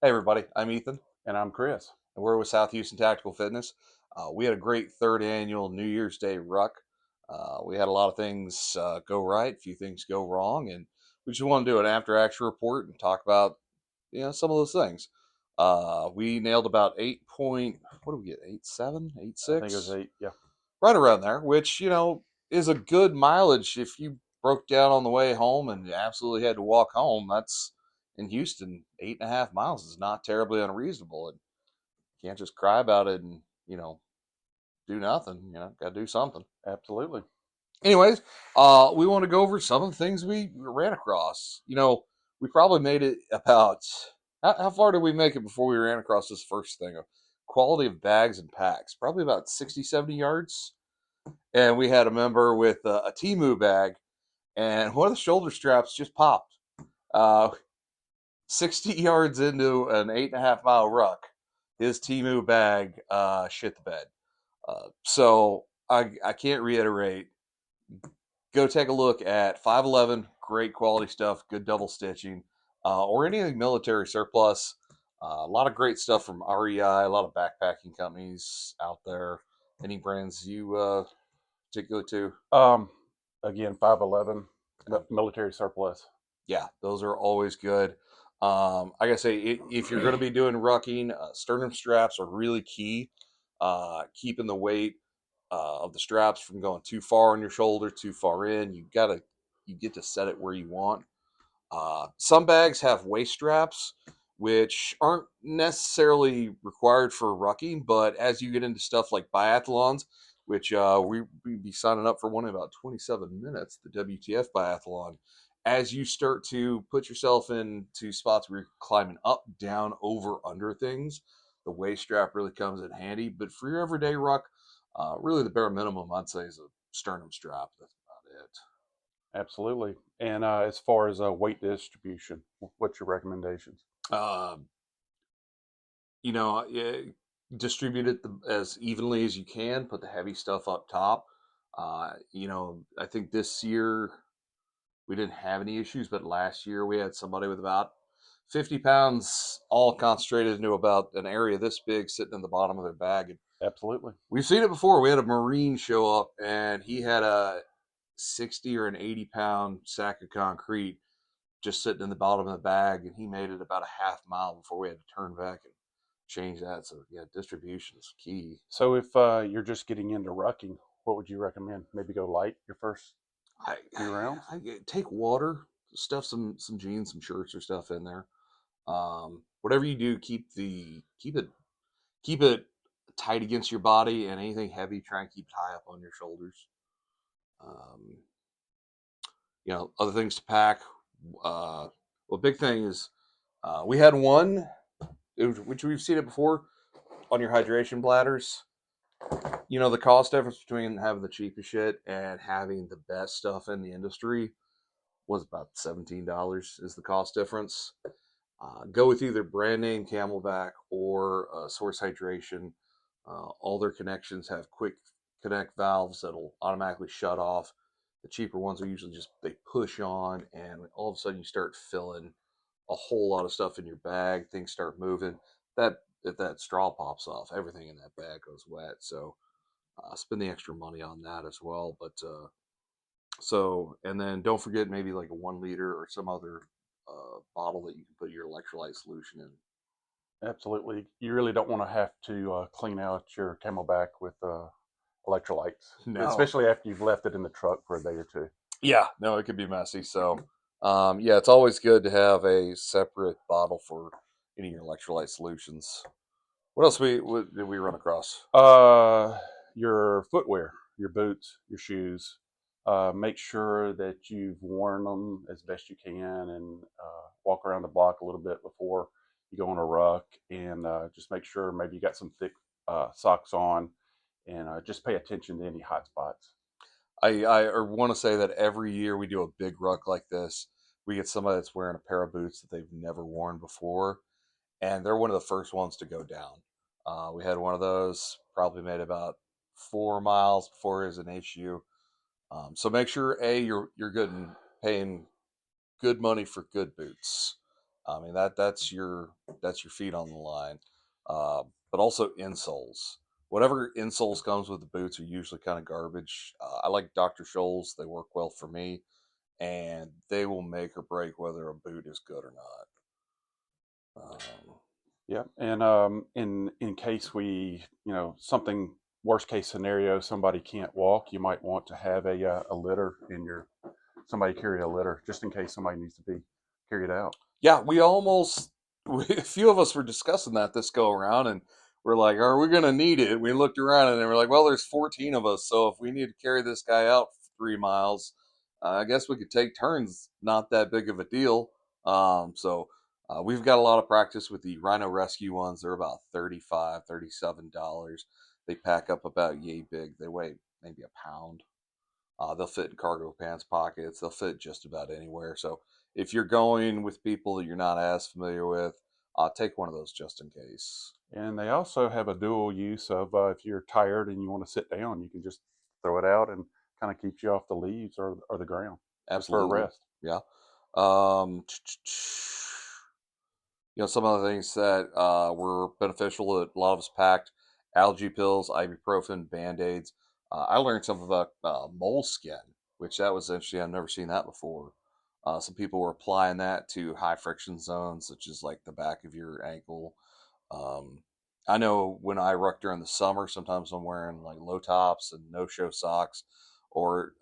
Hey everybody, I'm Ethan, And I'm Chris. and we're with South Houston Tactical Fitness. We had a great third annual New Year's Day Ruck. We had a lot of things go right, a few things go wrong, and we just want to do an after action report and talk about some of those things. We nailed about 8 point. What do we get? 8.7, eight I think it was six, 8. Yeah, right around there, which is a good mileage if you broke down on the way home and absolutely had to walk home. That's in Houston, 8.5 miles is not terribly unreasonable. And can't just cry about it and do nothing. Got to do something. absolutely. Anyways, we want to go over some of the things we ran across. We probably made it about how far did we make it before we ran across this first thing of quality of bags and packs? Probably about 60, 70 yards. And we had a member with a Timu bag, and one of the shoulder straps just popped. Uh, 60 yards into an 8.5 mile ruck, his Timu bag shit the bed. So I can't reiterate. Go take a look at 511. Great quality stuff. Good double stitching, or anything military surplus. A lot of great stuff from REI. A lot of backpacking companies out there. Any brands you particular to? Um, Again, 511 Okay. military surplus. Yeah, those are always good. I gotta say, if you're going to be doing rucking, sternum straps are really key. Keeping the weight of the straps from going too far on your shoulder, too far in. You get to set it where you want. Some bags have waist straps, which aren't necessarily required for rucking, but as you get into stuff like biathlons, which we be signing up for one in about 27 minutes, the WTF biathlon, as you start to put yourself into spots where you're climbing up, down, over, under things, the waist strap really comes in handy. But for your everyday ruck, really the bare minimum I'd say is a sternum strap. That's about it. Absolutely. And as far as weight distribution, what's your recommendations? Um, you know, distribute it as evenly as you can. Put the heavy stuff up top. I think this year we didn't have any issues, but last year we had somebody with about 50 pounds all concentrated into about an area this big sitting in the bottom of their bag. And Absolutely. we've seen it before. We had a Marine show up and he had a 60 or an 80-pound sack of concrete just sitting in the bottom of the bag, and he made it about a half mile before we had to turn back and change that. So yeah, distribution is key. So if you're just getting into rucking, what would you recommend? Maybe go light your first I, few rounds? I take water, stuff some jeans, some shirts or stuff in there. Whatever you do, keep it tight against your body, and anything heavy, try and keep it high up on your shoulders. Um, other things to pack. Well, big thing is we had one, which we've seen it before on your hydration bladders. The cost difference between having the cheapest shit and having the best stuff in the industry was about $17 is the cost difference. Go with either brand name Camelback or Source Hydration. All their connections have quick connect valves that'll automatically shut off. The cheaper ones are usually just they push on, and all of a sudden you start filling a whole lot of stuff in your bag. Things start moving. That if that straw pops off, everything in that bag goes wet. So spend the extra money on that as well. But and then don't forget maybe like a 1 liter or some other bottle that you can put your electrolyte solution in. Absolutely. You really don't want to have to clean out your camelback with electrolytes, No. especially after you've left it in the truck for a day or two. Yeah, no, it could be messy. So, yeah, it's always good to have a separate bottle for any of your electrolyte solutions. What did we run across? Uh, your footwear, your boots, your shoes. Make sure that you've worn them as best you can and walk around the block a little bit before you go on a ruck. And just make sure maybe you got some thick socks on and just pay attention to any hot spots. I want to say that every year we do a big ruck like this, we get somebody that's wearing a pair of boots that they've never worn before, and they're one of the first ones to go down. We had one of those probably made about 4 miles before it was an issue. So make sure you're good and paying good money for good boots. I mean that's your feet on the line. But also insoles. Whatever insoles comes with the boots are usually kind of garbage. I like Dr. Scholl's; they work well for me, and they will make or break whether a boot is good or not. Yeah, and in case we, something worst case scenario, somebody can't walk, you might want to have a litter in your somebody carry a litter just in case somebody needs to be carried out. Yeah, we almost a few of us were discussing that this go around, and we're like, "Are we going to need it?" We looked around and we're like, "Well, there's 14 of us, so if we need to carry this guy out 3 miles, I guess we could take turns. Not that big of a deal." We've got a lot of practice with the Rhino Rescue ones. They're about $37. They pack up about yay big. They weigh maybe a pound. They'll fit in cargo pants pockets. They'll fit just about anywhere. So if you're going with people that you're not as familiar with, take one of those just in case. And they also have a dual use of if you're tired and you want to sit down, you can just throw it out and kind of keeps you off the leaves or the ground just for a Absolutely. rest. Yeah. Um, some of the things that were beneficial that a lot of us packed: algae pills, ibuprofen, band aids. I learned something about moleskin, which that was interesting. I've never seen that before. Some people were applying that to high friction zones, such as like the back of your ankle. Um, I know when I ruck during the summer, sometimes I'm wearing like low tops and no show socks, or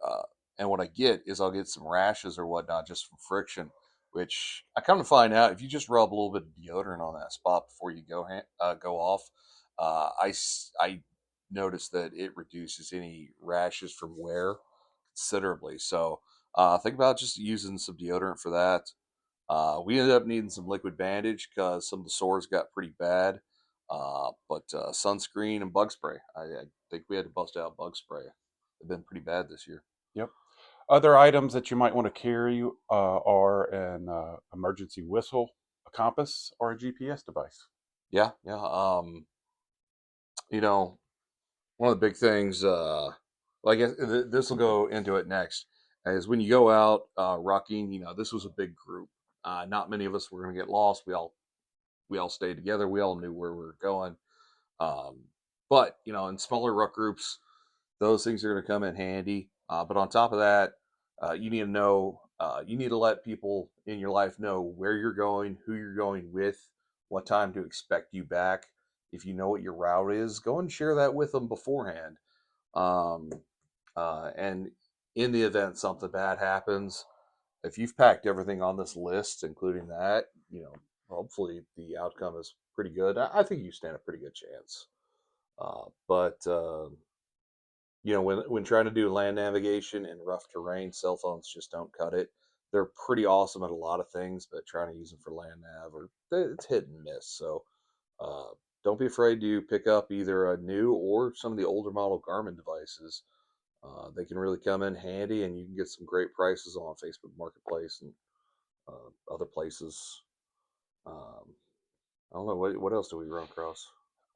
and what I get is I'll get some rashes or whatnot just from friction, which I come to find out if you just rub a little bit of deodorant on that spot before you go off, I noticed that it reduces any rashes from wear considerably. So think about just using some deodorant for that. We ended up needing some liquid bandage because some of the sores got pretty bad. But sunscreen and bug spray. I think we had to bust out bug spray. They've been pretty bad this year. Yep. Other items that you might want to carry are an emergency whistle, a compass, or a GPS device. Yeah, yeah. You know, one of the big things, well, I guess this will go into it next, is when you go out rucking. This was a big group. Not many of us were going to get lost. We all stayed together. We all knew where we were going. Um, but in smaller ruck groups, those things are going to come in handy. But on top of that, you need to let people in your life know where you're going, who you're going with, what time to expect you back. If you know what your route is, go and share that with them beforehand. Um, and in the event something bad happens, if you've packed everything on this list, including that, hopefully the outcome is pretty good. I think you stand a pretty good chance. But when trying to do land navigation in rough terrain, cell phones just don't cut it. They're pretty awesome at a lot of things, but trying to use them for land nav, or it's hit and miss. So uh, don't be afraid to pick up either a new or some of the older model Garmin devices. They can really come in handy, and you can get some great prices on Facebook Marketplace and other places. Um, I don't know what else do we run across.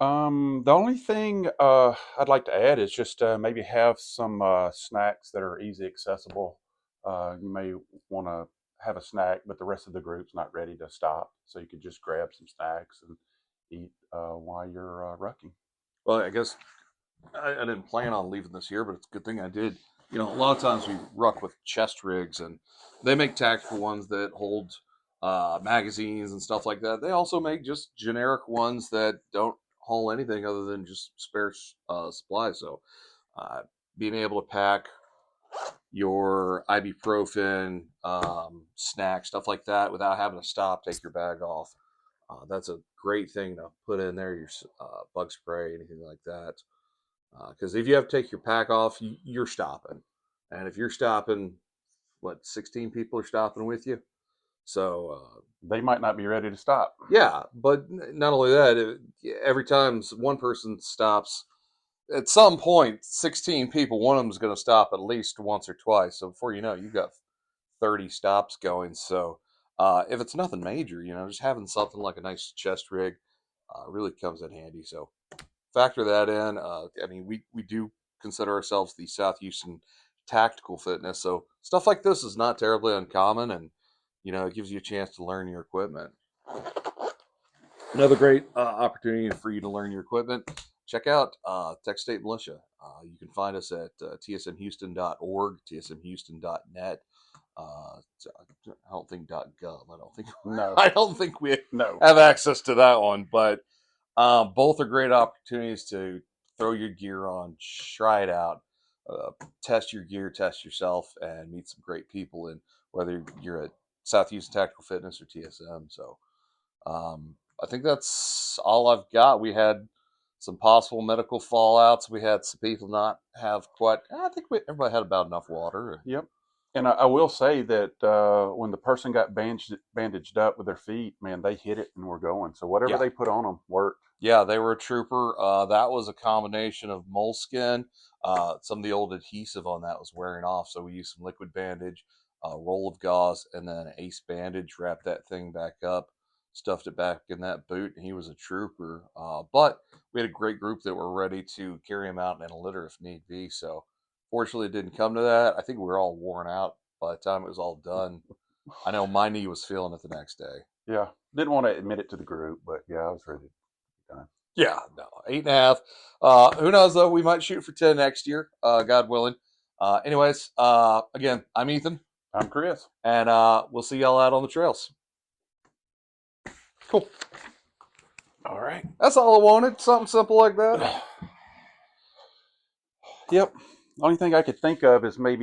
The only thing I'd like to add is just maybe have some snacks that are easy accessible. You may want to have a snack, but the rest of the group's not ready to stop, so you could just grab some snacks and eat while you're rucking. Well, I guess I didn't plan on leaving this year, but it's a good thing I did. A lot of times we ruck with chest rigs, and they make tactical ones that hold magazines and stuff like that. They also make just generic ones that don't haul anything other than just spare supplies. So, uh, being able to pack your ibuprofen, snack, stuff like that without having to stop, take your bag off. That's a great thing to put in there. Your bug spray, anything like that. Because if you have to take your pack off, you're stopping, and if you're stopping, what 16 people are stopping with you. So They might not be ready to stop. yeah, but not only that, every time one person stops, at some point, 16 people, one of them is going to stop at least once or twice. So before you know, you've got 30 stops going. So if it's nothing major, just having something like a nice chest rig really comes in handy. So factor that in. I mean, we do consider ourselves the South Houston Tactical Fitness, so stuff like this is not terribly uncommon. And it gives you a chance to learn your equipment. Another great opportunity for you to learn your equipment. Check out Tech State Militia. You can find us at tsmhouston.org, tsmhouston.net. I don't think .gov. I don't think No, I don't think we no. have access to that one, but both are great opportunities to throw your gear on, try it out, test your gear, test yourself, and meet some great people. And whether you're at South Houston Tactical Fitness or TSM, so I think that's all I've got. We had some possible medical fallouts. We had some people not have quite. I think everybody had about enough water. Yep. And I will say that when the person got bandaged up with their feet, man, they hit it and were going. So whatever Yeah, they put on them worked. yeah, they were a trooper. That was a combination of moleskin. Some of the old adhesive on that was wearing off, so we used some liquid bandage, a roll of gauze, and then an ace bandage. Wrapped that thing back up, stuffed it back in that boot, and he was a trooper. But we had a great group that were ready to carry him out in a litter if need be. So fortunately, it didn't come to that. I think we were all worn out by the time it was all done. I know my knee was feeling it the next day. Yeah. Didn't want to admit it to the group, but yeah, I was ready to be done. Yeah, no, 8.5. Who knows though? We might shoot for 10 next year, God willing. Anyways, again, I'm Ethan, I'm Chris. and we'll see y'all out on the trails. Cool. All right. That's all I wanted. Something simple like that. Yep. The only thing I could think of is maybe